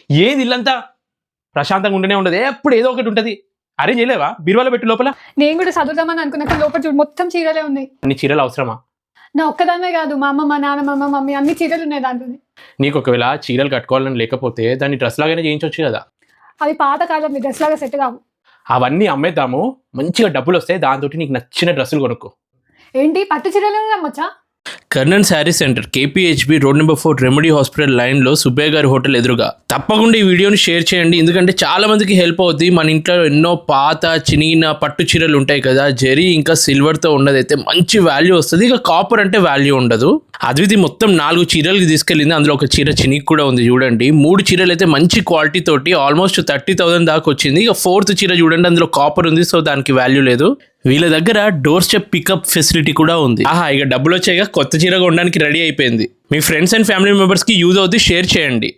ఏది ఇల్లంతా ప్రశాంతంగా ఉండనే ఉండదు, ఎప్పుడు ఏదో ఒకటి ఉంటుంది. అరేంజ్ చేయలేవా బీరువాలో పెట్టి లోపల? నేను కూడా చదువుదామని అనుకున్నాక లోపల చూడు మొత్తం చీరలే ఉన్నాయి. అన్ని చీరలు అవసరమా? నా ఒక్కదాన్నే కాదు, మా అమ్మ, మా నాన్న, మా మమ్మీ అన్ని చీరలు ఉన్నాయి దాంట్లోనే. నీకు ఒకవేళ చీరలు కట్టుకోవాలని లేకపోతే దాన్ని డ్రెస్ లాగానే చేయించవచ్చు కదా. అవి పాత కాలం డ్రెస్ లాగా సెట్ కావు. అవన్నీ అమ్మేద్దాము, మంచిగా డబ్బులు వస్తాయి, దాంతో నీకు నచ్చిన డ్రెస్సులు కొనుక్కో. ఏంటి పట్టు చీరలు అమ్మొచ్చా? Karnan sari centre, KPHB road number 4 Remedy hospital లైన్లో సుబ్బయ్య గారి హోటల్ ఎదురుగా. తప్పకుండా ఈ వీడియోని షేర్ చేయండి, ఎందుకంటే చాలా మందికి హెల్ప్ అవుతుంది. మన ఇంట్లో ఎన్నో పాత చినిగిన పట్టు చీరలు ఉంటాయి కదా, జరీ ఇంకా సిల్వర్తో ఉన్నదైతే మంచి వాల్యూ వస్తుంది. ఇక కాపర్ అంటే వాల్యూ ఉండదు. అద్వితి మొత్తం 4 చీరలకి తీసుకెళ్ళింది, అందులో ఒక చీర చినిగి కూడా ఉంది చూడండి. 3 చీరలు అయితే మంచి క్వాలిటీ తోటి ఆల్మోస్ట్ 30,000 దాకా వచ్చింది. ఇక 4th చీర చూడండి, అందులో కాపర్ ఉంది, సో దానికి వాల్యూ లేదు. వీళ్ళ దగ్గర డోర్ స్టెప్ పికప్ ఫెసిలిటీ కూడా ఉంది. ఇక డబ్బులు వచ్చాయిగా, కొత్త చీర కొనడానికి రెడీ అయిపోయింది. మీ ఫ్రెండ్స్ అండ్ ఫ్యామిలీ మెంబర్స్కి యూజ్ అవుతుంది, షేర్ చేయండి.